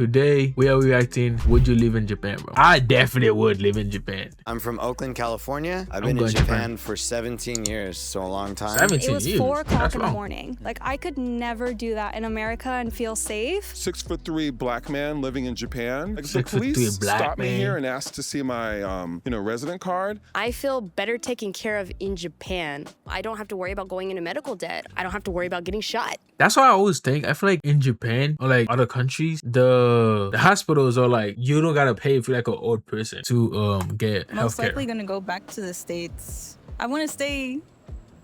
Today, we are reacting, would you live in Japan, bro? I definitely would live in Japan. I'm from Oakland, California. I've been in Japan for 17 years, so a long time. 17 It was years. 4 o'clock That's in the long. morning. Like, I could never do that in America and feel safe. 6'3" black man living in Japan. Like, the 6'3" police black stopped me man. here and asked to see my, resident card. I feel better taken care of in Japan. I don't have to worry about going into medical debt. I don't have to worry about getting shot. That's why I always think, I feel like in Japan or like other countries, the hospitals are like, you don't gotta pay if you're like an old person to get Most healthcare. likely gonna go back to the States. I want to stay,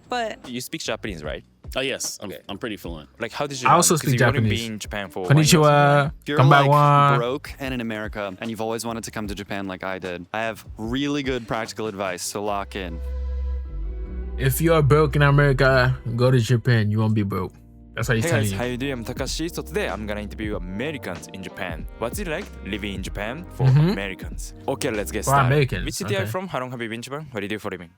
but You speak Japanese, right? Oh yes, I'm pretty fluent. Like, how did you? I also 'cause speak you've only Japanese. been in Japan for 1 year or Konnichiwa, If you're konbanwa. broke and in America and you've always wanted to come to Japan like I did, I have really good practical advice to lock in. If you are broke in America, go to Japan. You won't be broke. That's what he's Hey telling guys, you. how you doing? I'm Takashi. So today I'm gonna interview Americans in Japan. What's it like living in Japan for Americans? Okay, let's get For started. Americans, Which city are you okay. from? How long have you been in Japan? What do you do for a living?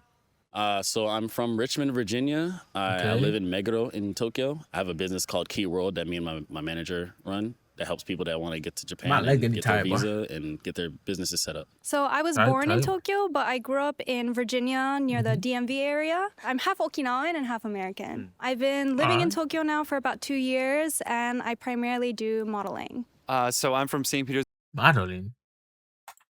So I'm from Richmond, Virginia. I Okay. live in Meguro in Tokyo. I have a business called Key World that me and my manager run that helps people that want to get to Japan Not like and the get their entire bar. visa and get their businesses set up. So I was I'll born in tell you. Tokyo, but I grew up in Virginia near the DMV area. I'm half Okinawan and half American. I've been living in Tokyo now for about 2 years, and I primarily do modeling. So I'm from St. Modeling.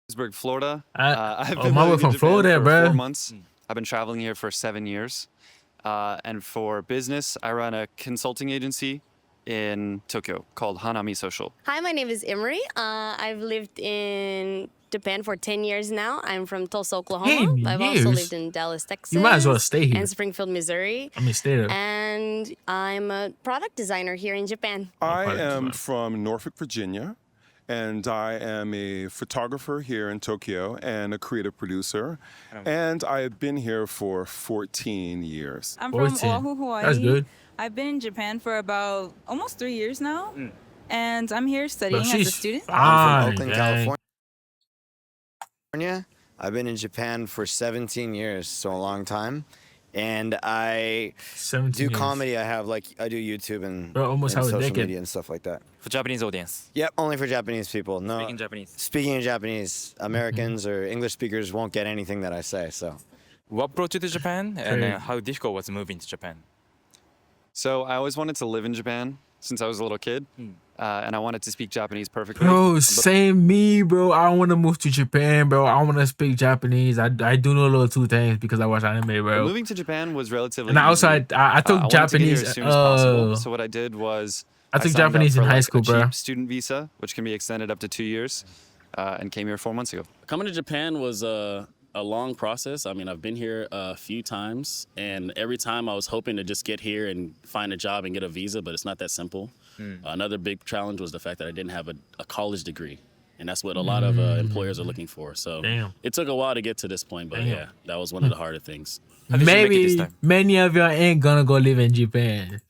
Petersburg, Florida. I've oh, been my way living from in Japan Florida, for bruh. 4 months. I've been traveling here for 7 years. And for business, I run a consulting agency in Tokyo called Hanami Social. Hi, my name is Emery. I've lived in Japan for 10 years now. I'm from Tulsa, Oklahoma. 10 I've also years? lived in Dallas, Texas. You might as well stay here. And Springfield, Missouri. I mean, stay there. And I'm a product designer here in Japan. I part of am Japan. from Norfolk, Virginia, and I am a photographer here in Tokyo and a creative producer. And I have been here for 14 years. I'm from 14. Oahu, Hawaii. That's good. I've been in Japan for about almost 3 years now, and I'm here studying But as a she's student. I'm fine, from Oakland, gang. California. I've been in Japan for 17 years, so a long time. And I 17 do years. comedy. I do YouTube and, Bro, almost and have a social decade. media and stuff like that. For Japanese audience. Yep, only for Japanese people. No, Speaking Japanese. Speaking in Japanese, Americans or English speakers won't get anything that I say. So What brought you to Japan, and Okay. how difficult was moving to Japan? So I always wanted to live in Japan since I was a little kid. And I wanted to speak Japanese perfectly. Bro, same me, bro. I want to move to Japan, bro. I want to speak Japanese. I do know little two things because I watch anime, bro. Moving to Japan was relatively And outside, easy. I took wanted to get here Japanese. as soon as possible. So what I did was I took signed up Japanese for, in high like, school, a bro. cheap student visa, which can be extended up to 2 years, and came here 4 months ago. Coming to Japan was a long process. I mean, I've been here a few times, and every time I was hoping to just get here and find a job and get a visa, but it's not that simple. Another big challenge was the fact that I didn't have a college degree, and that's what a lot of employers are looking for. So Damn. it took a while to get to this point, but Damn. yeah, that was one of the harder things. How did you make it this Maybe time? many of y'all ain't gonna go live in Japan.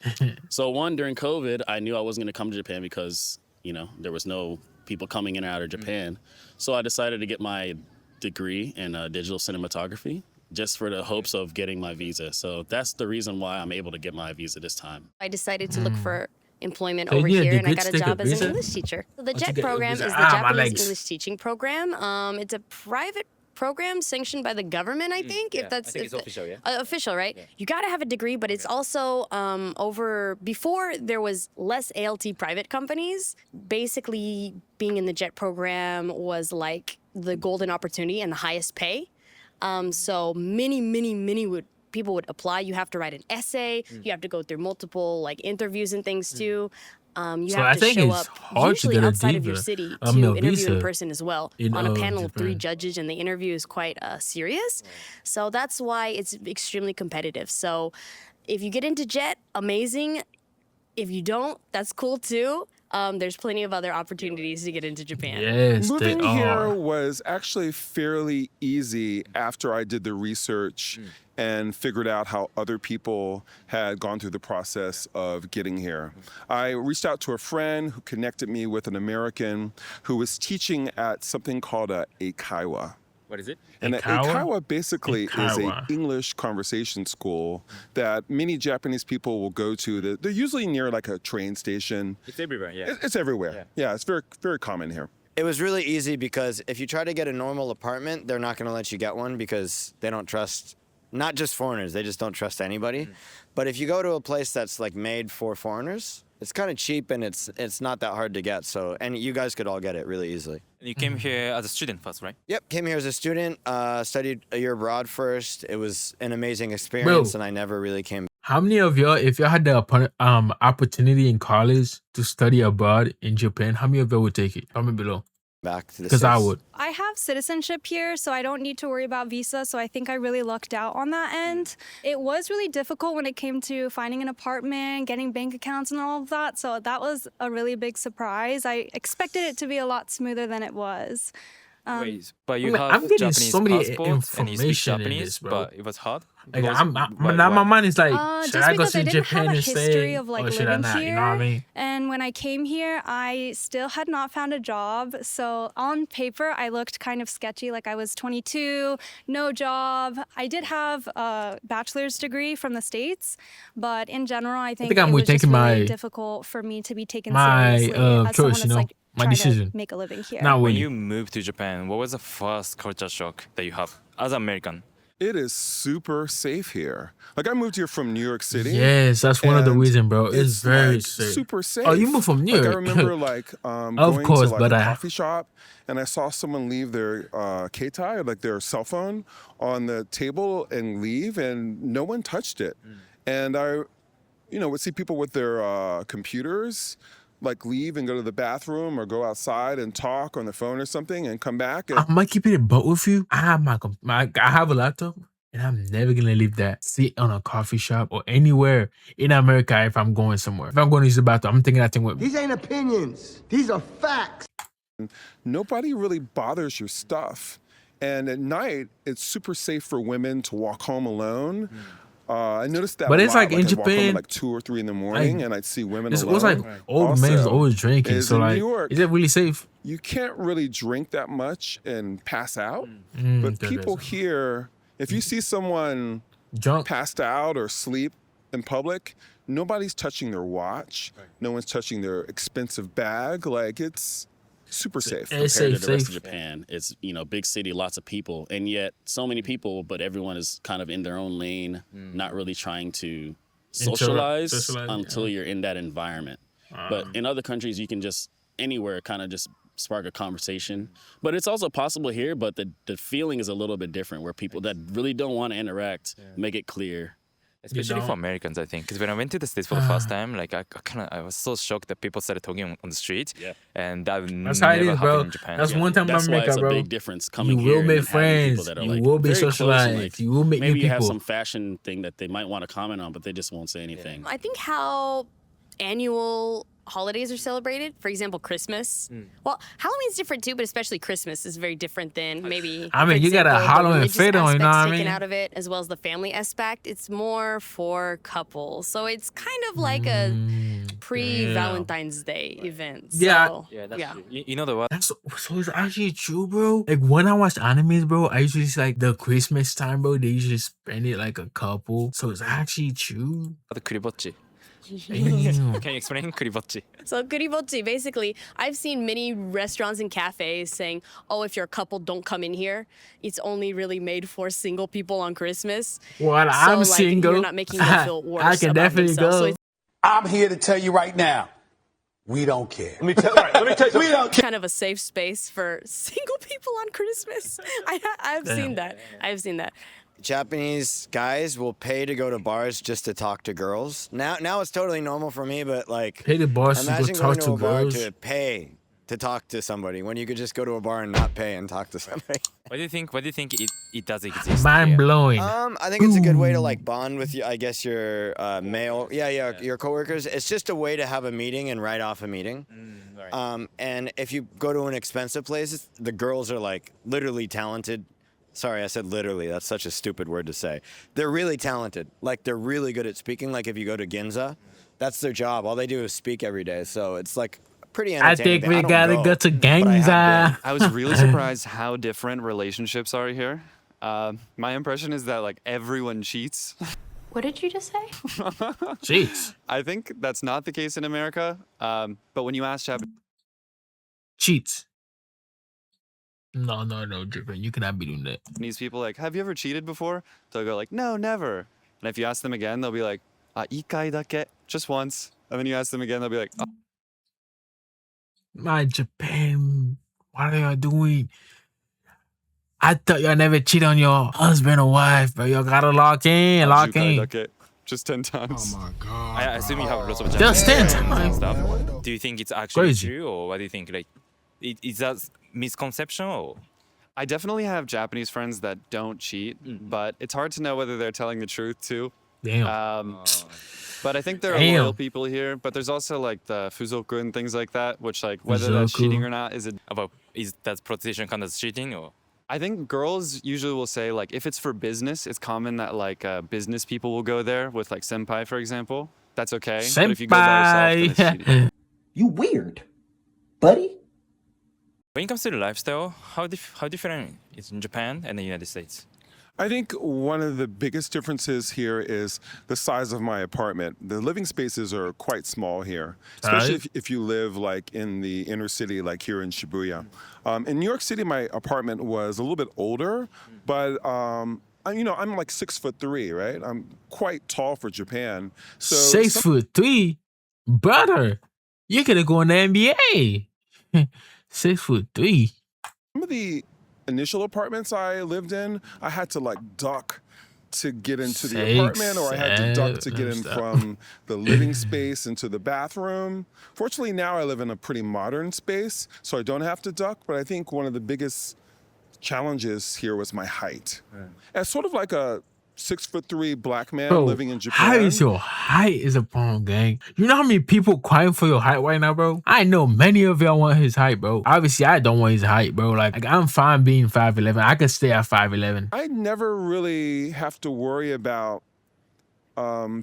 So one, during COVID, I knew I wasn't going to come to Japan because, there was no people coming in and out of Japan. So I decided to get my degree in digital cinematography just for the hopes of getting my visa. So that's the reason why I'm able to get my visa this time. I decided to look for employment So you over need a here, and I degree got to a take a job as visa? an English teacher. So the Once you JET get a program is visa- the my Japanese legs. English teaching program. It's a private program sanctioned by the government, I think. If that's I think it's official, yeah. Official, right? You got to have a degree, but it's also before there was less ALT private companies. Basically, being in the JET program was like the golden opportunity and the highest pay. So many people would apply. You have to write an essay. You have to go through multiple interviews and things too. You So have I to think show it's up hard to usually get a outside of your diva- city a to meal interview visa in person as well in, on a panel of 3 Japan. judges, and the interview is quite serious. So that's why it's extremely competitive. So if you get into JET, amazing. If you don't, that's cool too. There's plenty of other opportunities to get into Japan. Yes, Moving they here are. was actually fairly easy after I did the research and figured out how other people had gone through the process of getting here. I reached out to a friend who connected me with an American who was teaching at something called a eikaiwa. What is it? And Eikawa? Eikawa basically is Eikawa. an English conversation school that many Japanese people will go to. They're usually near like a train station. It's everywhere. Yeah. It's everywhere. Yeah, it's very, very common here. It was really easy because if you try to get a normal apartment, they're not going to let you get one because they don't trust, not just foreigners, they just don't trust anybody. But if you go to a place that's like made for foreigners, it's kind of cheap and it's not that hard to get. So, and you guys could all get it really easily. You came here as a student first, right? Yep, came here as a student, studied a year abroad first. It was an amazing experience, and I never really came How many of y'all, if y'all had the opportunity in college to study abroad in Japan, how many of y'all would take it? Comment below. back to the Because I States. would. I have citizenship here, so I don't need to worry about visa. So I think I really lucked out on that end. It was really difficult when it came to finding an apartment, getting bank accounts, and all of that. So that was a really big surprise. I expected it to be a lot smoother than it was. Wait, but you I mean, have I'm getting Japanese so many passport and you speak information in Japanese, this, bro. but it was hard. Like, Because now my mind is like, should Just I go because to I didn't Japan have a and history stay, of like or should I living not? here, You know what I mean? and when I came here, I still had not found a job. So on paper, I looked kind of sketchy. Like I was 22, no job. I did have a bachelor's degree from the States, but in general, I think I'm it was just taking really my- difficult for me to be taken my, seriously as someone choice, that's you know, like my trying decision. to make a living here. Now when when you moved to Japan, what was the first culture shock that you have as an American? It is super safe here. Like I moved here from New York City. Yes, that's one of the and reasons, bro. It's very like, safe. super safe. Oh, you moved from New Like I York. remember like Of going course, to like but a I- coffee shop and I saw someone leave their keitai, or like their cell phone, on the table and leave, and no one touched it. And I, would see people with their computers like leave and go to the bathroom or go outside and talk on the phone or something and come back. And I might keep it a butt with you. I have I have a laptop, and I'm never gonna leave that sit on a coffee shop or anywhere in America if I'm going somewhere. If I'm going to use the bathroom, I'm taking that thing with me. These ain't opinions. These are facts. nobody really bothers your stuff. And at night, it's super safe for women to walk home alone. I noticed that. But a it's lot. like in I'd walk home Japan, at like 2 or 3 in the morning, and I'd see women It's alone. always like old men Also, always drinking. is So in like, New York, is it really safe? you can't really drink that much and pass out. Mm, But that people is- here, if you see someone Drunk. passed out or sleep in public, nobody's touching their watch. No one's touching their expensive bag. Like it's super safe. It's Compared safe, to the rest of safe. Japan, it's big city, lots of people, and yet so many people, but everyone is kind of in their own lane, not really trying to socialize socialize, until you're in that environment. But in other countries, you can just anywhere kind of just spark a conversation. But it's also possible here, but the feeling is a little bit different, where people that really don't want to interact make it clear. Especially for don't? Americans, I think. Because when I went to the States for the first time, like I was so shocked that people started talking on the street. Yeah. And that That's how it never is, happened bro. in Japan. That's one time That's in why America, it's a bro. big difference coming You here will and make having people friends. that are, You like, will be very close and, socialized. like, You will meet new maybe you have people. some fashion thing that they might want to comment on, but they just won't say anything. I think how annual holidays are celebrated. For example, Christmas. Well, Halloween's different too, but especially Christmas is very different than maybe. I mean, for you got a example, the Halloween religious fit on, you know what I aspects taken mean? out of it, as well as the family aspect. It's more for couples, so it's kind of like a pre-Valentine's Day event. Yeah. So, Yeah, that's yeah. true. You know the what? That's so it's actually true, bro. Like when I watch animes, bro, I usually see like the Christmas time, bro. They usually spend it like a couple. So it's actually true. The kuribochi. Damn. Can you explain kuribochi? So kuribochi, basically, I've seen many restaurants and cafes saying, "Oh, if you're a couple, don't come in here. It's only really made for single people on Christmas." Well, So, I'm like, single. you're not making them feel worse I can about definitely themselves. So go. it's I'm here to tell you right now, we don't care. Let me tell you, we don't care. kind of a safe space for single people on Christmas. I've seen that. I've seen that. Japanese guys will pay to go to bars just to talk to girls. Now it's totally normal for me, but like Pay the boss to go imagine talk going to to a bar girls. to pay to talk to somebody when you could just go to a bar and not pay and talk to somebody. What do you think? What do you think it does exist? Mind here? blowing. I think it's a good way to like bond with you. I guess your male, your coworkers. It's just a way to have a meeting and write off a meeting. And if you go to an expensive place, the girls are like literally talented. Sorry, I said literally. That's such a stupid word to say. They're really talented. Like they're really good at speaking. Like if you go to Ginza, that's their job. All they do is speak every day. So it's like pretty I entertaining. think we I don't gotta go to but I have Gangsa. I was really surprised how different relationships are here. My impression is that like everyone cheats. What did you just say? Cheats. I think that's not the case in America. But when you ask Cheats. No, Japan. You cannot be doing that. Japanese people, like, have you ever cheated before? They'll go like, no, never. And if you ask them again, they'll be like, ikai dake, just once. And then you ask them again, they'll be like, oh. My Japan, what are y'all doing? I thought y'all never cheat on your husband or wife, but y'all gotta lock in. Just 10 times. Oh my God. I assume you have lots of Just 10 Japanese friends and times. stuff. Do you think it's actually Crazy. true, or what do you think? Like, is that misconception, or? I definitely have Japanese friends that don't cheat, but it's hard to know whether they're telling the truth too. Damn. But I think there are Damn. loyal people here. But there's also like the fuzoku and things like that, which like whether that's Fuzoku. cheating or not is Is that prostitution kind of cheating, or? I think girls usually will say like if it's for business, it's common that like business people will go there with like senpai, for example. That's okay. But if you go by yourself, then it's cheating. You weird, buddy. When it comes to the lifestyle, how different is in Japan and the United States? I think one of the biggest differences here is the size of my apartment. The living spaces are quite small here, especially if you live like in the inner city, like here in Shibuya. In New York City, my apartment was a little bit older, but I'm like 6'3", right? I'm quite tall for Japan. So 6'3", brother. You could go in the NBA. 6'3". some of the initial apartments I lived in, I had to like duck to get into the apartment, or I had to duck to get in from the living space into the bathroom. Fortunately, now I live in a pretty modern space, so I don't have to duck, but I think one of the biggest challenges here was my height. As sort of like a 6'3" black man Bro, living in Japan. how is your height is a problem, gang? You know how many people crying for your height right now, bro? I know many of y'all want his height, bro. Obviously, I don't want his height, bro. Like I'm fine being 5'11". I could stay at 5'11". I never really have to worry about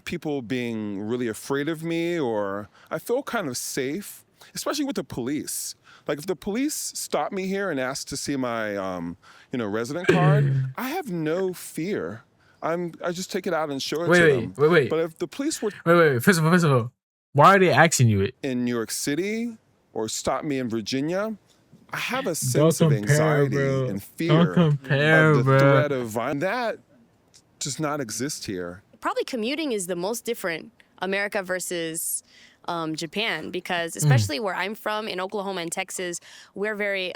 people being really afraid of me, or I feel kind of safe, especially with the police. Like if the police stop me here and ask to see my resident card, I have no fear. I just take it out and show it to them. Wait. But if the police were Wait. First of all, why are they asking you it? in New York City or stop me in Virginia, I have a sense of anxiety and fear of the threat of violence. That does not exist here. Probably commuting is the most different, America versus Japan, because especially where I'm from in Oklahoma and Texas, we're very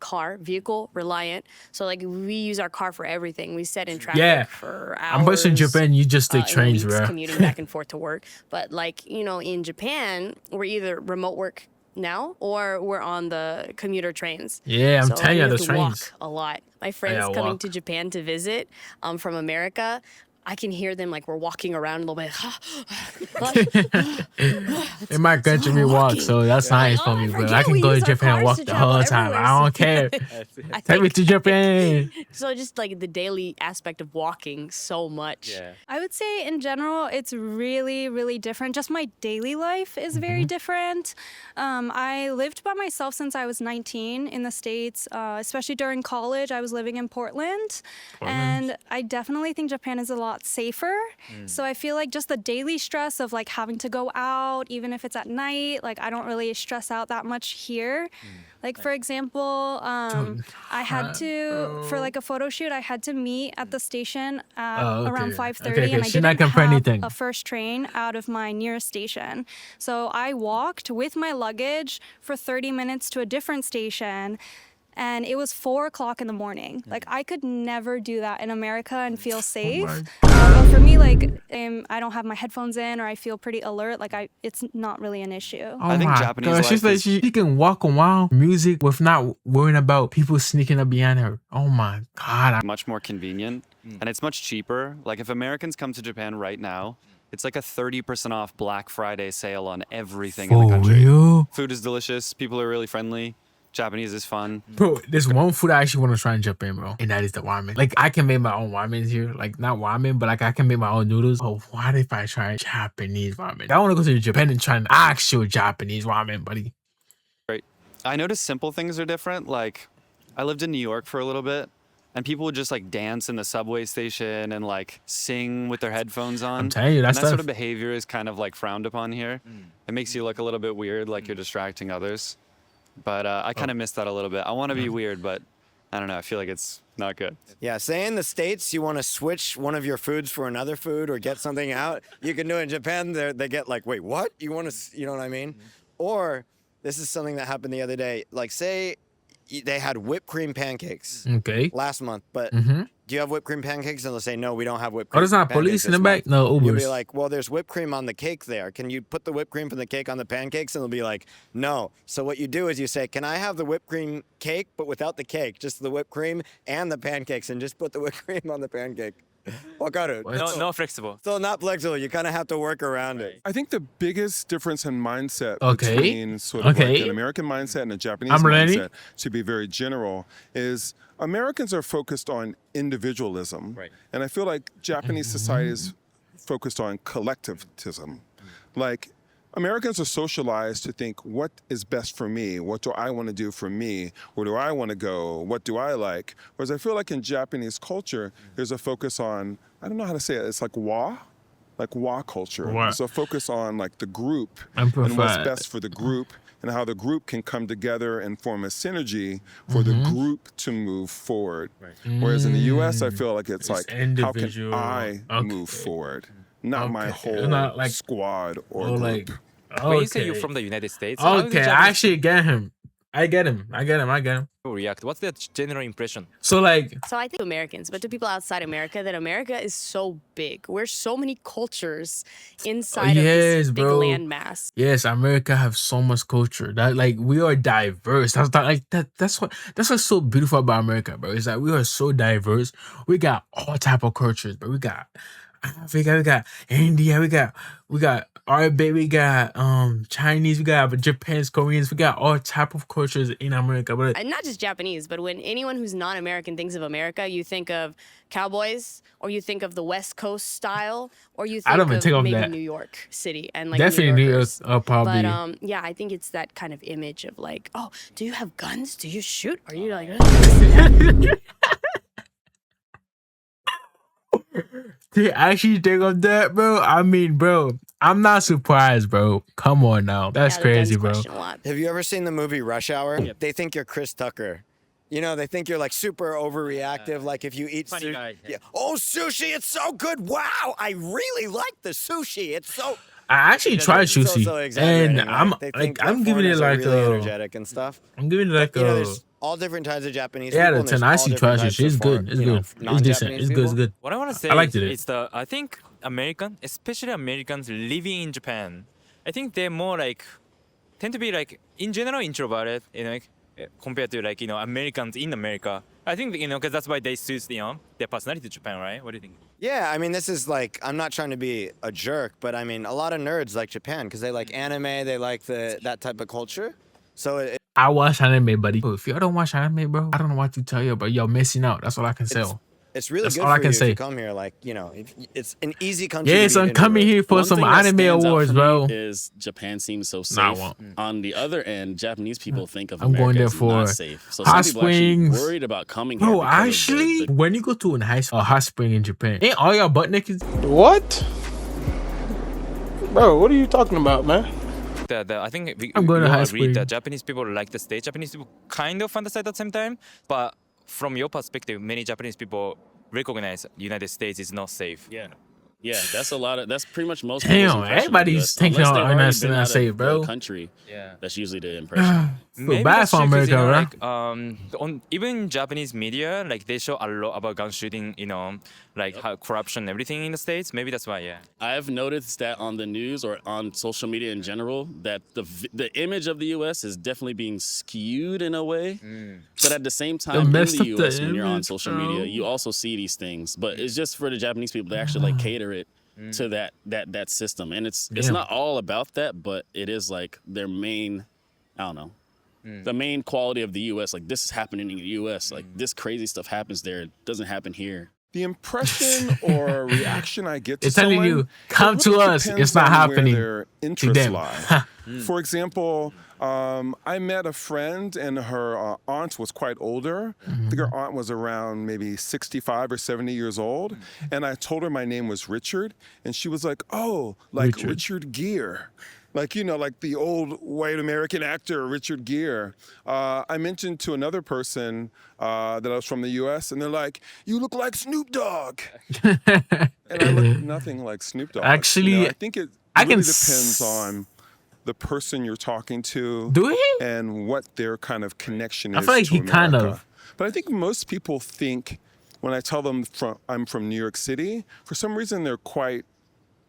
car, vehicle reliant. So like we use our car for everything. We sit in traffic for hours. I'm based in Japan. You just take in trains, weeks, bro. commuting back and forth to work. But like, in Japan, we're either remote work now or we're on the commuter trains. Yeah, I'm So telling we you, have the to trains. walk a lot. My friends Yeah, coming walk. to Japan to visit from America, I can hear them like we're walking around a little bit. In my country, we walk, so that's nice for me. But I can go to Japan and walk the whole time. I don't care. Take me to Japan. So just like the daily aspect of walking so much. Yeah. I would say in general, it's really, really different. Just my daily life is very different. I lived by myself since I was 19 in the States, especially during college. I was living in Portland. And I definitely think Japan is a lot safer. So I feel like just the daily stress of like having to go out, even if it's at night, like I don't really stress out that much here. Like for example, I had to, for like a photo shoot, I had to meet at the station at around 5:30 and I She's not didn't gonna put have anything. a first train out of my nearest station. So I walked with my luggage for 30 minutes to a different station. And it was 4 o'clock in the morning. Like I could never do that in America and feel safe. But for me, like I don't have my headphones in, or I feel pretty alert. Like it's not really an issue. Oh I think my Japanese God, she's life like is- she can walk around music with not worrying about people sneaking up behind her. Oh my God. much more convenient and it's much cheaper. Like if Americans come to Japan right now, it's like a 30% off Black Friday sale on everything in the For country. real? Food is delicious. People are really friendly. Japanese is fun. Bro, there's one food I actually want to try in Japan, bro. And that is the ramen. Like, I can make my own ramen here. Like, not ramen, but like I can make my own noodles. But what if I try Japanese ramen? I want to go to Japan and try an actual Japanese ramen, buddy. Right. I noticed simple things are different. Like, I lived in New York for a little bit, and people would just like dance in the subway station and like sing with their headphones on. I'm telling you, and that's that sort of behavior is kind of like frowned upon here. It makes you look a little bit weird, like you're distracting others. But I kind of miss that a little bit. I want to be weird, but I don't know. I feel like it's not good. Yeah, say in the States you want to switch one of your foods for another food or get something out, you can do it. In Japan, they get like, wait, what? You want to, you know what I mean? Or this is something that happened the other day. Like, say they had whipped cream pancakes last month, but do you have whipped cream pancakes? And they'll say, no, we don't have whipped cream. Oh, there's not police in the back? No, Ubers. You'll be like, well, there's whipped cream on the cake there. Can you put the whipped cream from the cake on the pancakes? And they'll be like, no. So what you do is you say, can I have the whipped cream cake, but without the cake, just the whipped cream and the pancakes, and just put the whipped cream on the pancake. No flexible. So not flexible. You kind of have to work around it. I think the biggest difference in mindset between sort of like an American mindset and a Japanese mindset, to be very general, is Americans are focused on individualism. Right. And I feel like Japanese society is focused on collectivism. Like, Americans are socialized to think, what is best for me? What do I want to do for me? Where do I want to go? What do I like? Whereas I feel like in Japanese culture, there's a focus on, I don't know how to say it, it's like wa culture. There's a focus on like the group and what's best for the group and how the group can come together and form a synergy for the group to move forward. Right. Whereas in the US, I feel like it's like, how can I move forward? Not my whole squad or group. Like, when you say you're from the United States, okay, I actually get him. I get him. React. What's the general impression? So like, so I think Americans, but to people outside America, that America is so big. We're so many cultures inside of this big landmass. Yes, America have so much culture. That like we are diverse. That's what's so beautiful about America, bro. Is that we are so diverse. We got all type of cultures, but we got Africa, we got India, we got Arabic, we got Chinese, we got Japanese, Koreans, we got all type of cultures in America. But and not just Japanese, but when anyone who's non-American thinks of America, you think of cowboys, or you think of the West Coast style, or you think of maybe New York City and like definitely New York, probably. But yeah, I think it's that kind of image of like, oh, do you have guns? Do you shoot? Are you like? They actually think of that, bro. I mean, bro, I'm not surprised, bro. Come on now. That's crazy, bro. Have you ever seen the movie Rush Hour? Yep. They think you're Chris Tucker. You know, they think you're like super overreactive. Like if you eat sushi. Yeah. Oh, sushi, it's so good. Wow, I really like the sushi. It's so... I actually tried sushi, and right? I'm giving it like really energetic and stuff. I'm giving it like all different types of Japanese people. Yeah, the Tanashi tried sushi. It's good. It's good. It's decent. It's good. It's good. What I want to say is I think especially Americans living in Japan, I think they're more like tend to be like in general introverted, you know, compared to like Americans in America. I think because that's why they suit their personality to Japan, right? What do you think? Yeah, I mean, this is like, I'm not trying to be a jerk, but I mean, a lot of nerds like Japan because they like anime, they like that type of culture. So I watch anime, buddy. If y'all don't watch anime, bro, I don't know what to tell you, but you're missing out. That's all I can say. It's really good for you if you come here. Like, it's an easy country. Yes, I'm coming here for some anime awards, bro. Is Japan seems so safe. On the other end, Japanese people think of I'm America going there as for not safe. So hot some people actually springs. worried about coming here. Bro, actually, when you go to a hot spring in Japan, ain't all y'all butt naked? What? Bro, what are you talking about, man? I think I'm going to high spring. The Japanese people like the state. Japanese people kind of fantasize at the same time, but from your perspective, many Japanese people recognize United States is not safe. Yeah, that's pretty much most. Damn, everybody's thinking it's not safe, bro. Country. Yeah, that's usually the impression. Maybe bad for America, right? Like, even Japanese media, like they show a lot about gun shooting, like how corruption, everything in the States. Maybe that's why. Yeah, I've noticed that on the news or on social media in general, that the image of the U.S. is definitely being skewed in a way. But at the same time, in the U.S., when you're on social media, you also see these things. But it's just for the Japanese people. They actually like cater it to that system, and it's not all about that, but it is like their main, I don't know, the main quality of the U.S. Like this is happening in the U.S. Like this crazy stuff happens there. It doesn't happen here. The impression or reaction I get to It's telling someone, you, it come to really us. depends It's not on happening where their to interests them. lie. For example, I met a friend and her aunt was quite older. I think her aunt was around maybe 65 or 70 years old. And I told her my name was Richard. And she was like, oh, like Richard Gere. Like, you know, like the old white American actor, Richard Gere. I mentioned to another person that I was from the US, and they're like, you look like Snoop Dogg. And I look nothing like Snoop Dogg. Actually, you know, I think it really depends on the person you're talking to. Do he? And what their kind of connection is I feel like to he America. kind of. But I think most people think, when I tell them I'm from New York City, for some reason they're quite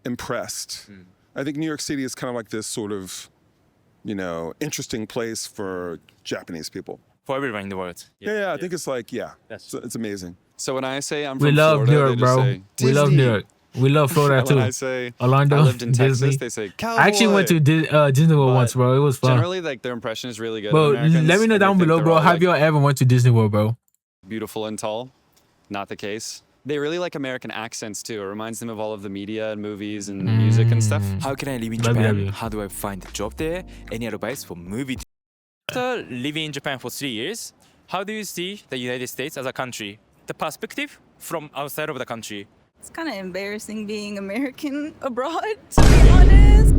impressed. I think New York City is kind of like this sort of, you know, interesting place for Japanese people. For everyone in the world. Yeah, I think it's like, it's amazing. So when I say I'm We from love Florida, New York, they just bro. say, We love New Disney. York. We love Florida too. When I say Orlando, I lived in Texas, Disney. they say Cowboy. I actually went to Disney World once, bro. It was fun. Generally, like their impression is really good. Bro, of Americans, let me know and they down think below, they're bro. all, Have like, y'all ever went to Disney World, bro? beautiful and tall? Not the case. They really like American accents too. It reminds them of all of the media and movies and music and stuff. How can I live in Love you, Japan? love you. How do I find a job there? Any advice for movie? After living in Japan for 3 years, how do you see the United States as a country? The perspective from outside of the country. It's kind of embarrassing being American abroad, to be honest.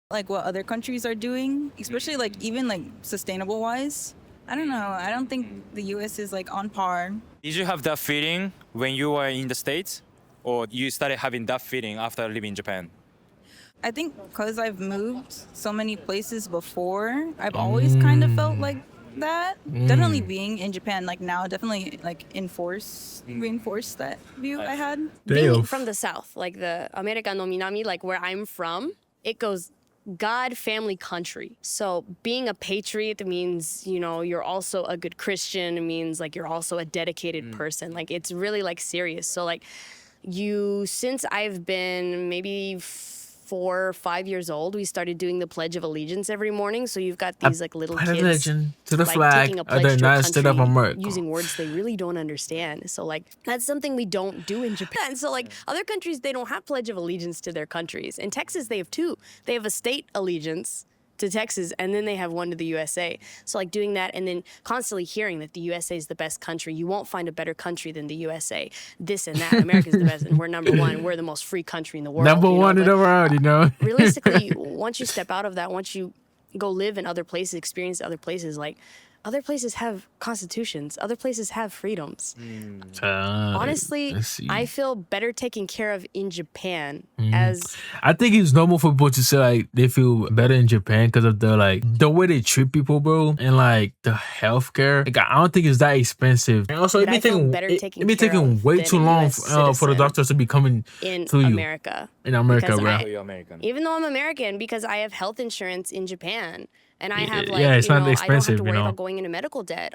Like what other countries are doing, especially like even like sustainable wise. I don't know. I don't think the US is like on par. Did you have that feeling when you were in the States? Or you started having that feeling after living in Japan? I think because I've moved so many places before, I've always kind of felt like that. Definitely being in Japan, like now, definitely like reinforced that view I had. Being from the South, like the America no Minami, like where I'm from, it goes God, family, country. So being a patriot means, you know, you're also a good Christian. It means like you're also a dedicated person. Like it's really like serious. So like since I've been maybe 4 or 5 years old, we started doing the Pledge of Allegiance every morning. So you've got these like little kids Legend to the like flag taking a of pledge the to a United States of country America. using words they really don't understand. So like that's something we don't do in Japan. So like other countries, they don't have Pledge of Allegiance to their countries. In Texas, they have two. They have a state allegiance to Texas, and then they have one to the USA. So like doing that and then constantly hearing that the USA is the best country. You won't find a better country than the USA. This and that. America's the best, and we're number one. We're the most free country in the world. Number you know? one in But the world, you know. realistically, once you step out of that, once you go live in other places, experience other places, like other places have constitutions, other places have freedoms. Honestly, I feel better taken care of in Japan as I think it's normal for people to say like they feel better in Japan because of the way they treat people, bro, and like the healthcare. Like I don't think it's that expensive. And also, But I feel better taken care taking of way than too a long US for the citizen doctors to be coming in to you America. in America, Because bro. You're American. Even though I'm American, because I have health insurance in Japan, and I have like yeah, it's you not know, I don't have expensive, to you worry know. about going into medical debt.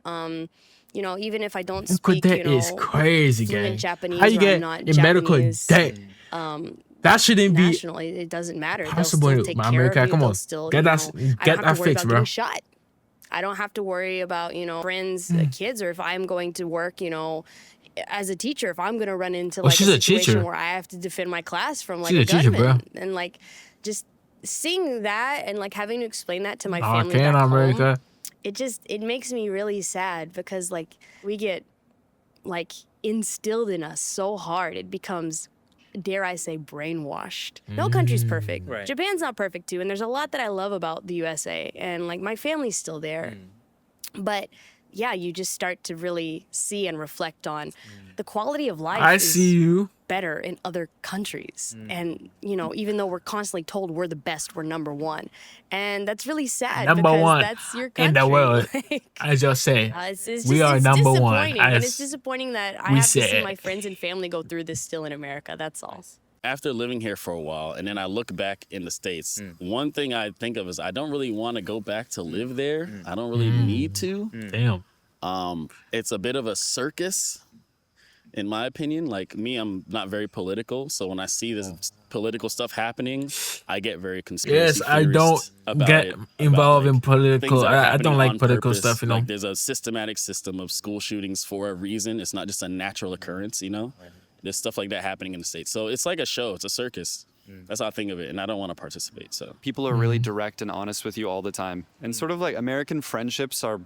You know, even if I don't Because speak, that you know, is crazy, fluent gang. Japanese, How you or get I'm not in medical Japanese, debt? That shouldn't be nationally, it doesn't matter. possible They'll in still take care America. of you. Come They'll on, still, get you that know, I get don't have that to worry fixed, about bro. getting shot. I don't have to worry about, you know, friends, kids, or if I'm going to work, you know, as a teacher, if I'm going to run into like she's a a situation teacher. where I have to defend my class from like She's a a teacher, gunman, bro. and like just seeing that and like having to explain that to my Oh, family can back America? home, it makes me really sad because like we get like instilled in us so hard, it becomes, dare I say, brainwashed. No country's perfect. Right. Japan's not perfect too, and there's a lot that I love about the USA, and like my family's still there. But yeah, you just start to really see and reflect on the quality of life. I is see you. better in other countries, and you know, even though we're constantly told we're the best, we're number one, and that's really sad. Number because one that's your country. in the world. Like, As y'all say, it's we are it's number one. disappointing, and it's As disappointing that I we have to see said. my friends and family go through this still in America. That's all. After living here for a while, and then I look back in the States, one thing I think of is I don't really want to go back to live there. I don't really need to. Damn. It's a bit of a circus, in my opinion. Like me, I'm not very political, so when I see this political stuff happening, I get very conspiracy Yes, I don't theorist about get it, about, involved in things political. that are I happening don't like on political purpose. stuff, you know. Like there's a systematic system of school shootings for a reason. It's not just a natural occurrence, you know. There's stuff like that happening in the States. So it's like a show. It's a circus. That's how I think of it, and I don't want to participate. So People are really direct and honest with you all the time. And sort of like American friendships are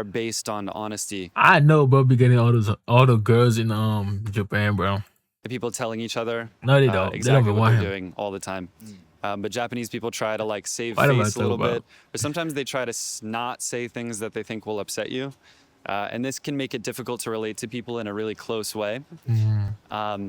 based on honesty. I know, bro, be getting all the girls in Japan, bro. The people telling each other No, they don't. They exactly don't even what want they're him. doing all the time. But Japanese people try to like save What am I face a little talking bit, about? or sometimes they try to not say things that they think will upset you. And this can make it difficult to relate to people in a really close way.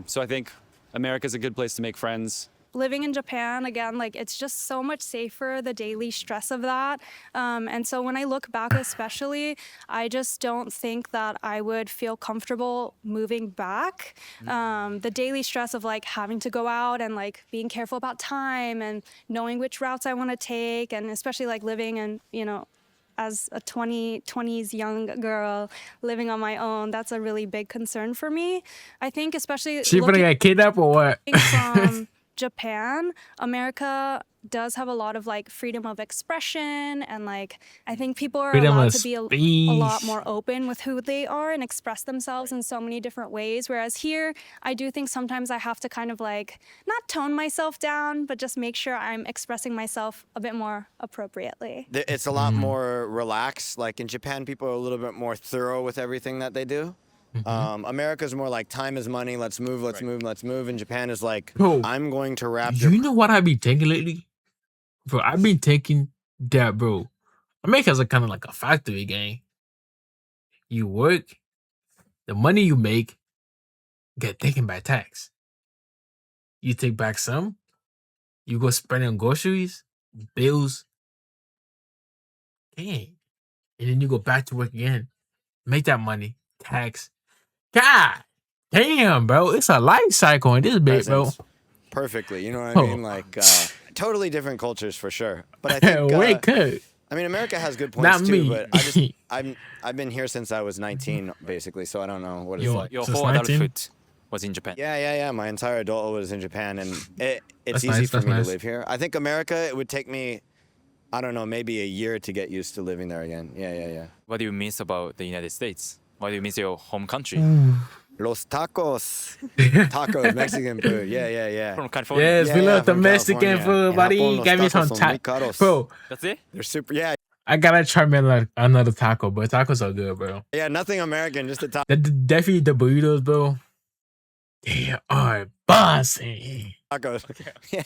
So I think America's a good place to make friends. Living in Japan, again, like it's just so much safer, the daily stress of that. And so when I look back, especially, I just don't think that I would feel comfortable moving back. The daily stress of like having to go out and like being careful about time and knowing which routes I want to take, and especially like living in, you know, as a 20s young girl living on my own, that's a really big concern for me. I think especially She gonna looking get kidnapped or what? from Japan, America does have a lot of like freedom of expression, and like I think people are Freedom allowed of to be a lot speech. more open with who they are and express themselves in so many different ways. Whereas here, I do think sometimes I have to kind of like not tone myself down, but just make sure I'm expressing myself a bit more appropriately. It's a lot more relaxed. Like in Japan, people are a little bit more thorough with everything that they do. America's more like time is money. Let's move, let's move, let's move. And Japan is like, Bro, I'm going to wrap You your. know what I've been thinking lately? Bro, I've been thinking that, bro, America's a kind of like a factory gang. You work, the money you make get taken by tax. You take back some, you go spend on groceries, bills, dang. And then you go back to work again, make that money, tax. God damn, bro, it's a life cycle in this bit, bro. presence perfectly. You know what I Oh. mean? Like totally different cultures for sure. But I think Wait, cut. I mean America has good points Not too. me. But I've been here since I was 19 basically, so I don't know what it's Yo, like. Your Since whole 19? adulthood was in Japan. Yeah. My entire adulthood was in Japan, and it's That's easy nice, for that's me nice. to live here. I think America, it would take me, I don't know, maybe a year to get used to living there again. Yeah. What do you miss about the United States? What do you miss your home country? Los tacos. Tacos, Mexican food. Yeah. From California. Yes, we Yeah, love the from Mexican California. food, In buddy. Japón, los Give me some tacos son muy tacos. caros. Bro, That's it? They're super, yeah. I gotta try me another taco, but tacos are good, bro. Yeah, nothing American, just a taco. Definitely the burritos, bro. They are bossy. Tacos. Yeah.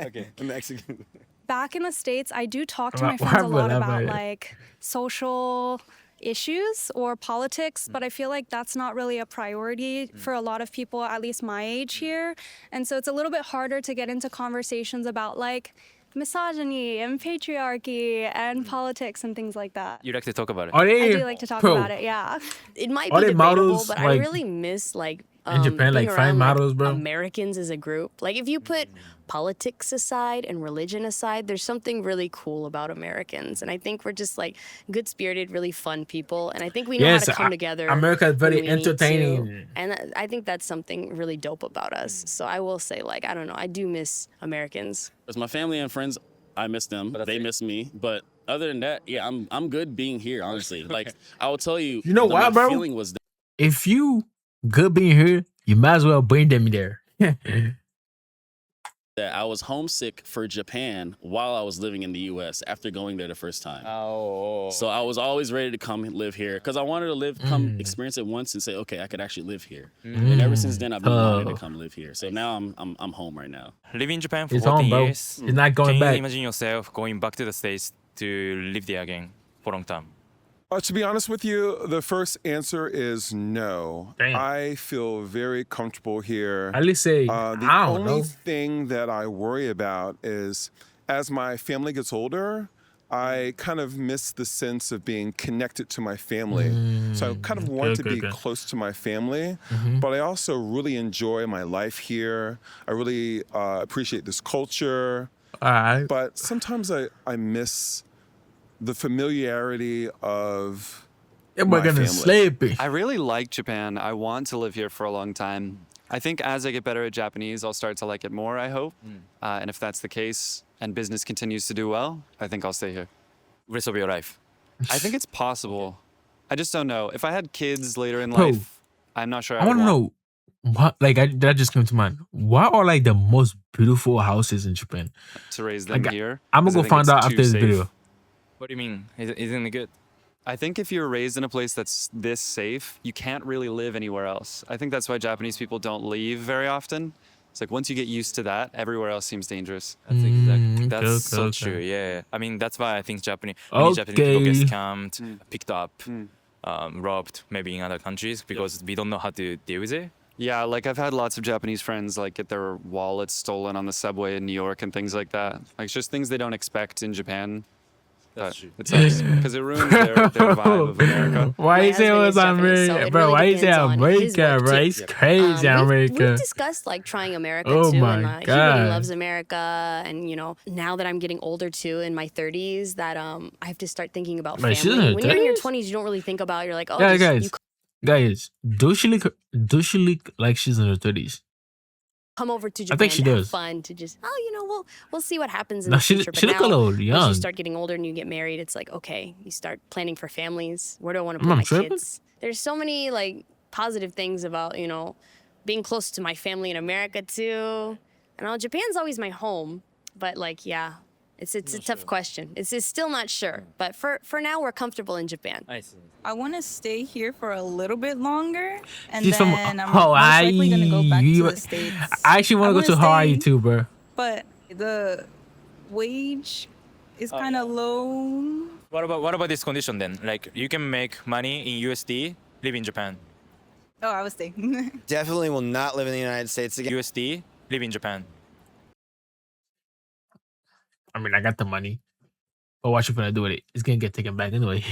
Okay. Mexican. Back in the States, I do talk to Why- my friends a why lot would I about buy it? like social issues or politics, but I feel like that's not really a priority for a lot of people, at least my age here. And so it's a little bit harder to get into conversations about like misogyny and patriarchy and politics and things like that. You like to talk about it? Are I they, do like to talk bro, about it, yeah. It might Are be they debatable, models, but I like, really miss like in Japan, like, being fine around, models, bro? Americans as a group. Like if you put politics aside and religion aside, there's something really cool about Americans, and I think we're just like good-spirited, really fun people, and I think we know Yes, how to come together. America is very when we need to. entertaining. And I think that's something really dope about us. So I will say, like, I don't know, I do miss Americans. as my family and friends, I miss them. They miss me. But other than that, yeah, I'm good being here. Honestly, like I will tell you, You know my why, bro? feeling was If you good being here, you might as well bring them there. that I was homesick for Japan while I was living in the U.S. after going there the first time. Oh. So I was always ready to come live here because I wanted to come experience it once and say, okay, I could actually live here. And ever since then, I've been wanting to come live here. So now I'm home right now. Living in Japan for It's 14 home, bro. years. It's not going Can back. you imagine yourself going back to the States to live there again for a long time? To be honest with you, the first answer is no. Damn. I feel very comfortable here. At least say, The I don't only know. thing that I worry about is as my family gets older, I kind of miss the sense of being connected to my family. So I kind of want to be close to my family, but I also really enjoy my life here. I really appreciate this culture, All right. but sometimes I miss the familiarity of We're my gonna family. sleep it. I really like Japan. I want to live here for a long time. I think as I get better at Japanese, I'll start to like it more, I hope. And if that's the case and business continues to do well, I think I'll stay here. Rest of your life. I think it's possible. I just don't know. If I had kids later in Bro, life, I'm not sure I want to know what, like, that just came to mind. What are like the most beautiful houses in Japan? to raise them Like, here. I'm 'cause gonna I go think find it's out too after this safe. video. What do you mean? Isn't it good? I think if you're raised in a place that's this safe, you can't really live anywhere else. I think that's why Japanese people don't leave very often. It's like once you get used to that, everywhere else seems dangerous. That's exactly. okay, That's so okay. true. Yeah. I mean, that's why I think many Japanese people get Okay. scammed, picked up, robbed, maybe in other countries because we don't know how to deal with it. Yeah, like I've had lots of Japanese friends like get their wallets stolen on the subway in New York and things like that. Like it's just things they don't expect in Japan. That's But true. it sucks because it ruins their vibe of America. Why My you say it husband was is Japanese, so America, it bro? really Why you say depends on his America, work, bro? too. It's crazy, America. We've discussed like trying America Oh too, my and he God. really loves America. And you know, now that I'm getting older too, in my 30s, that I have to start thinking about Wait, she's in family. her When you're in your 30s? 20s, you don't really think about. You're like, oh, Yeah, just, you guys, does she look like she's in her 30s? come over to Japan I think she to have does. fun, to just we'll see what happens in No, the she future. But look a now, little once young. you start getting older and you get married, it's like, okay, you start planning for families. Where do I want to put I'm my tripping. kids? There's so many like positive things about, you know, being close to my family in America too. And Japan's always my home, but like, yeah, it's a tough question. It's still not sure, but for now we're comfortable in Japan. I see. I want to stay here for a little bit longer, and She's then from I'm Hawaii. most likely gonna go back to You- the States. I actually want to go to wanna Hawaii stay, too, bro. But the wage is kind of low. What about this condition then? Like you can make money in USD, live in Japan. Oh, I was staying. Definitely will not live in the United States again. USD, live in Japan. I mean, I got the money. But what you gonna do with it? It's gonna get taken back anyway.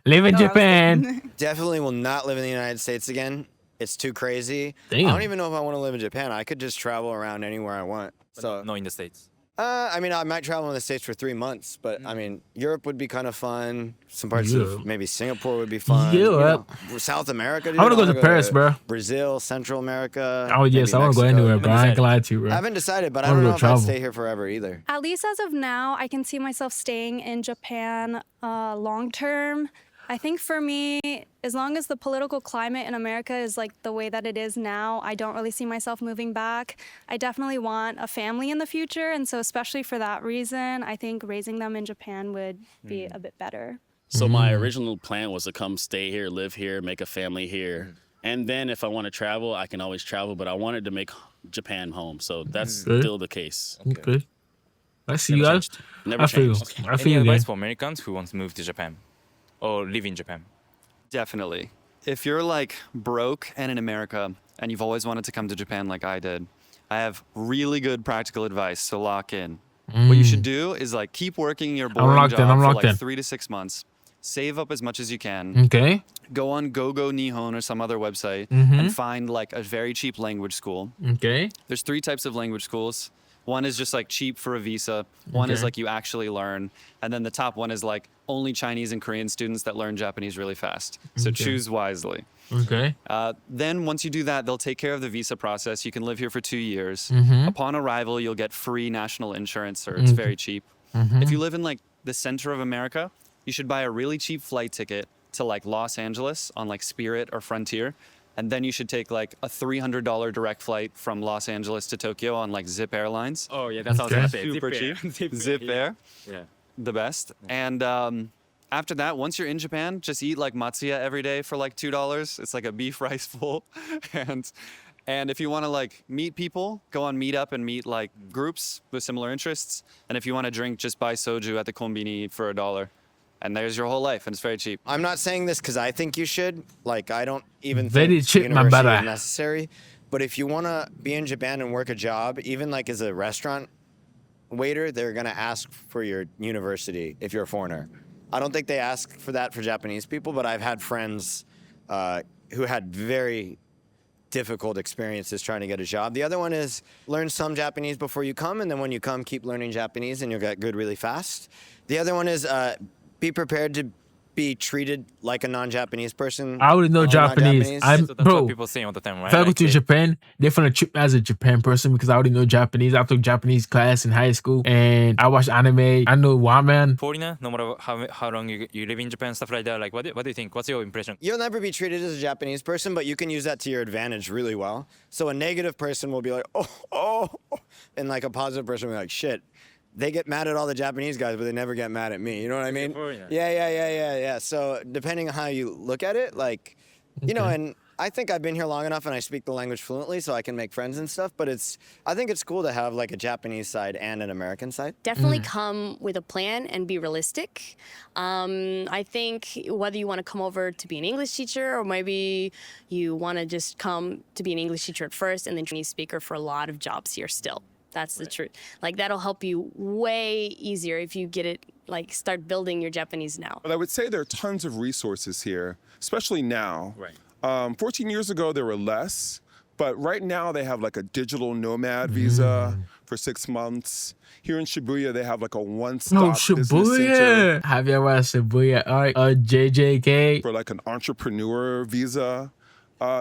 Live in Oh, I was Japan. staying. Definitely will not live in the United States again. It's too crazy. Damn. I don't even know if I want to live in Japan. I could just travel around anywhere I want. So, No, in the States. I mean, I might travel in the States for 3 months, but I mean, Europe would be kind of fun. Some parts Europe. of maybe Singapore would be fun. Europe. South America. Dude, I wanna go to Paris, bro. Bro. Central America. Oh yes, maybe I want to go Mexico. anywhere, bro. I ain't gonna lie to you, bro. I haven't decided, but I I wanna don't go know if travel. I'd stay here forever either. At least as of now, I can see myself staying in Japan long term. I think for me, as long as the political climate in America is like the way that it is now, I don't really see myself moving back. I definitely want a family in the future. And so, especially for that reason, I think raising them in Japan would be a bit better. So my original plan was to come stay here, live here, make a family here. And then if I want to travel, I can always travel, but I wanted to make Japan home. So that's Okay. still the case. Okay. I see you guys. Never I feel you. changed. I feel Any you, advice guys. for Americans who want to move to Japan or live in Japan? Definitely. If you're like broke and in America and you've always wanted to come to Japan like I did, I have really good practical advice to lock in. What you should do is like keep working your boring locked in, job I'm for locked like in. 3 to 6 months. Save up as much as you can. Okay. Go on GoGo Nihon or some other website Mm-hmm. and find like a very cheap language school. Okay. There's 3 types of language schools. One is just like cheap for a visa. One is Okay. like you actually learn. And then the top one is like only Chinese and Korean students that learn Japanese really fast. So Okay. choose wisely. Okay. Then once you do that, they'll take care of the visa process. You can live here for 2 years. Mm-hmm. Upon arrival, you'll get free national insurance, or it's very cheap. Mm-hmm. If you live in like the center of America, you should buy a really cheap flight ticket to like Los Angeles on like Spirit or Frontier. And then you should take like a $300 direct flight from Los Angeles to Tokyo on like Zip Airlines. Oh yeah, that sounds Okay. Super cheap. Zip Air, Yeah. the best. And after that, once you're in Japan, just eat like matsuya every day for like $2. It's like a beef rice bowl. And if you want to like meet people, go on Meetup and meet like groups with similar interests. And if you want to drink, just buy soju at the konbini for $1. And there's your whole life, and it's very cheap. I'm not saying this because I think you should. Like, I don't even Very think cheap, my university brother. is necessary. But if you want to be in Japan and work a job, even like as a restaurant waiter, they're going to ask for your university if you're a foreigner. I don't think they ask for that for Japanese people, but I've had friends who had very difficult experiences trying to get a job. The other one is learn some Japanese before you come, and then when you come, keep learning Japanese, and you'll get good really fast. The other one is be prepared to be treated like a non-Japanese person. I already know if you're not Japanese. I'm That's bro. what people say all the time, right? If I go Like to Japan, they're gonna treat me as a Japan person because I already know Japanese. I took Japanese class in high school and I watch anime. I know Ramen. foreigner, no matter how long you live in Japan, stuff like that. Like, what do you think? What's your impression? You'll never be treated as a Japanese person, but you can use that to your advantage really well. So a negative person will be like, oh, and like a positive person will be like, shit. They get mad at all the Japanese guys, but they never get mad at me. You know what I mean? Yeah. So depending on how you look at it, like, you know, and I think I've been here long enough and I speak the language fluently so I can make friends and stuff, but I think it's cool to have like a Japanese side and an American side. Definitely come with a plan and be realistic. I think whether you want to come over to be an English teacher or maybe you want to just come to be an English teacher at first and then Chinese speaker for a lot of jobs here still. That's the truth. Like that'll help you way easier if you get it, like start building your Japanese now. But I would say there are tons of resources here, especially now. Right. 14 years ago, there were less, but right now they have like a digital nomad visa for 6 months. Here in Shibuya, they have like a one-stop business center Shibuya. Have you ever watched Shibuya Art? JJK. for like an entrepreneur visa.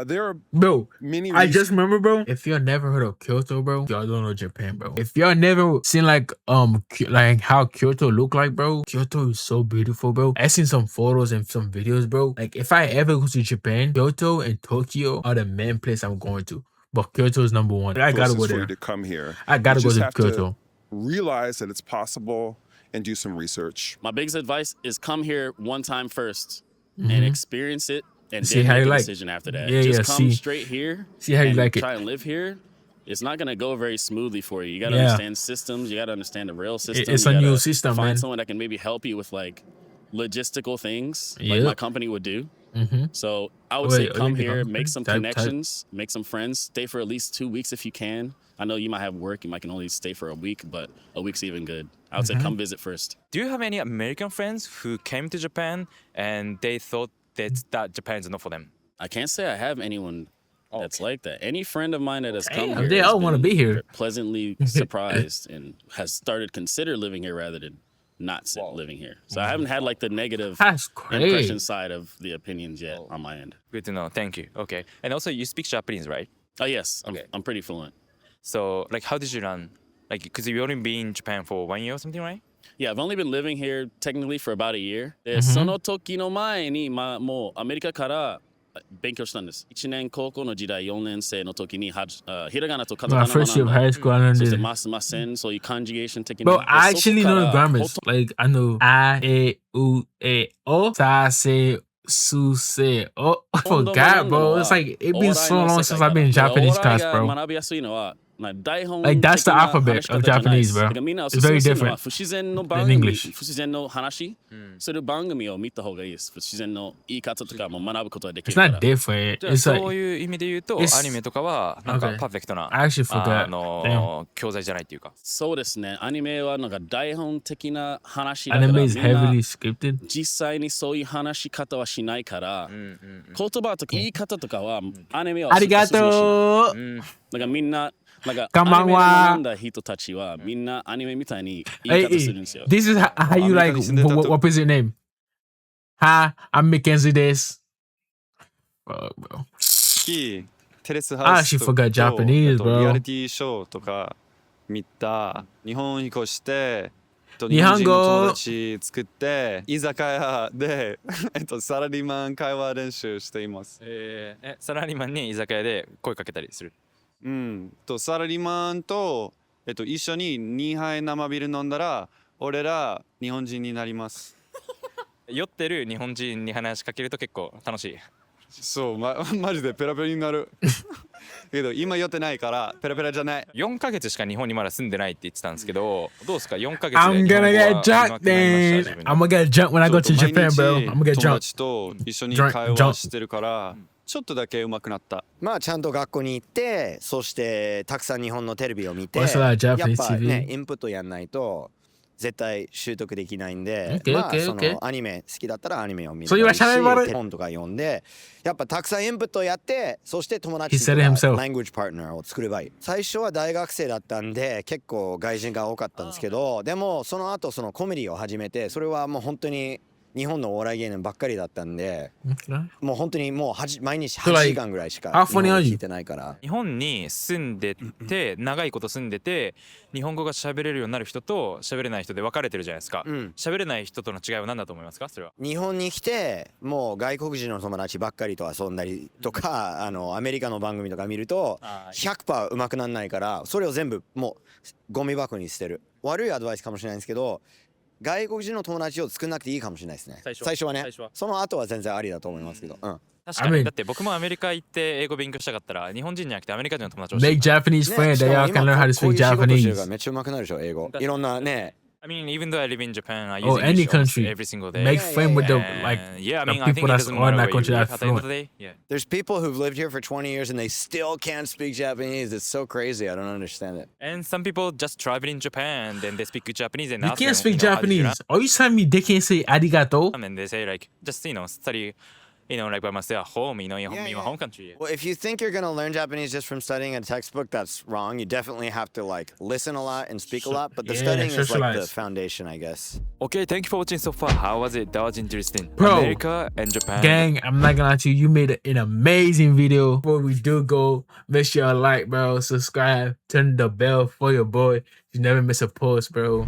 There are Bro, many. I just remember, bro. If y'all never heard of Kyoto, bro, y'all don't know Japan, bro. If y'all never seen like how Kyoto look like, bro, Kyoto is so beautiful, bro. I seen some photos and some videos, bro. Like if I ever go to Japan, Kyoto and Tokyo are the main place I'm going to. But Kyoto is number one. I gotta go for there. you to come here. I gotta You go just to have Kyoto. realize that it's possible and do some research. My biggest advice is come here one time first and experience it, and See then how make you a like. decision after that. Yeah, Just yeah, come see. straight here. See how you and like it. try and live here. It's not gonna go very smoothly for you. You gotta Yeah. understand systems. You gotta understand the rail system. It's you a new gotta system, find man. someone that can maybe help you with like logistical things, like Yep. my company would do. So I would Wait, say let come me here, go. make some Type. connections, make some friends, stay for at least 2 weeks if you can. I know you might have work, you might can only stay for a week, but a week's even good. I would say come visit first. Do you have any American friends who came to Japan and they thought that Japan is not for them? I can't say I have anyone that's like that. Any friend of mine that has come here, they has all wanna been be here. pleasantly surprised and has started consider living here rather than not living here. So I haven't had like the negative That's crazy. impression side of the opinions yet on my end. Good to know. Thank you. Okay. And also, you speak Japanese, right? Oh yes, Okay. I'm pretty fluent. So, like, how did you learn? Like, because you've only been in Japan for 1 year or something, right? Yeah, I've only been living here technically for about a year. で、その時の前に、もうアメリカから勉強したんです。1年高校の時代、4年生の時にひらがなとカタカ My ナ学 first year ん of だ。 high school, I そして learned ますますせん、そういう conjugation 的 Bro, な。 I で actually そこ know から the grammars. Like I know I, E, U, E, O, Sa, Se, Su, Se, O. I forgot, bro. It's like it's been so long since I've been in Japanese class, お笑い bro. が学びやすいのは、台本 Like, that's the 的な alphabet 話し方 of じゃないで Japanese, す bro. だからみんなおす It's すめ very するのは different 不自然の in 番組、 English. 不自然の話する番組を見た方がいいです。不自然の言い方とかも学ぶことができ It's るから not。different. じゃあ It's そう like いう意味で言うと、 it's- アニメとかは、なんか Okay. パーフェクトな、 I actually forgot. 教材じゃないっていうか。そうですね。アニメはなんか台本的な話だから anime み is んな heavily scripted. 実際にそういう話し方はしないから、言葉とか言い方とかはアニメはありがとう。だからみんななんかこんばんはアニメを学んだ人たちはみんなアニメみたいに言い Hey, 方するんですよ。 this is how you like. What is your name? Hi, I'm Mackenzie. This. Fuck, bro. テレス I ハウ actually スと forgot Japanese, あと bro. リアリティショーとか見た日本引っ越して日日本語本人の友達作って居酒屋でサラリーマン会話練習しています。サラリーマンに居酒屋で声かけたりする。サラリーマンと、一緒に2杯生ビール飲んだら俺ら日本人になります。酔ってる日本人に話しかけると結構楽しい。そう、マジでペラペラになる。けど今酔ってないからペラペラじゃない。4ヶ月しか日本にまだ住んでないって言ってたんですけど、どうですか4ヶ月で I'm 日本語 gonna は get 上 drunk 手くなりました then. 自分で I'm gonna get drunk when I go to Japan, bro. I'm gonna get 友 drunk. 達と一緒に Drunk- 会 drunk. 話してるからちょっとだけ上手くなった。まあちゃんと学校に行ってそしてたくさん日本のテレビを見て What's that や Japanese っぱ TV? ねインプットやんないと絶対習得できないんで Okay, まあ okay, そ okay. のアニメ好きだったらアニメを見る So you were telling me about it? 本とか読んでやっぱたくさんインプットやってそして友達 He said it と himself. か language partner を作ればいい最初は大学生だったんで結構外人が多かったんですけどでもその後そのコメディを始めてそれはもう本当に日本のお笑い芸人ばっかりだったんで、 Okay. もう本当にもう毎日 So, 8 like, 時間ぐらいしか how 日本 funny 語 are 聞 you? いてないから。日本に住んでて長いこと住んでて日本語が喋れるようになる人と喋れない人で分かれてるじゃないですか。喋れない人との違いは何だと思いますか？それは。日本に来てもう外国人の友達ばっかりと遊んだりとか、アメリカの番組とか見ると 100% 上手くなんないから、それを全部もうゴミ箱に捨てる。悪いアドバイスかもしれないんですけど、外国人の友達を作んなくていいかもしれないですね。最初はね。その後は全然ありだと思いますけど。確かに。だって僕もアメリカ行って英語勉強したかったら日本人じゃなくてアメリカ人の友達を Make Japanese friends. They all can learn how to speak Japanese. めっちゃ上手くなるでしょ、英語。いろんなね。I mean, even though I live in Japan, I use Or any English country. every single day. Make friends with the yeah, I mean, the I think people it that's doesn't on matter that where country you live that's at the end of the fluent. day. Yeah. There's people who've lived here for 20 years and they still can't speak Japanese. It's so crazy. I don't understand it. And some people just travel in Japan, then they speak Japanese and You ask can't them, speak how did you Japanese. Are you telling me they can't say arigato? learn? And they say like, just study, like by myself at home, in your home country. Well, if you think you're going to learn Japanese just from studying a textbook, that's wrong. You definitely have to like listen a lot and speak a lot, but the studying is like the socialize. foundation, I guess. Okay, thank you for watching so far. How was it? That was interesting. Bro, America and Japan. Gang, I'm not gonna lie to you. You made an amazing video. Before we do go, make sure you like, bro, subscribe, turn the bell for your boy. You never miss a post, bro.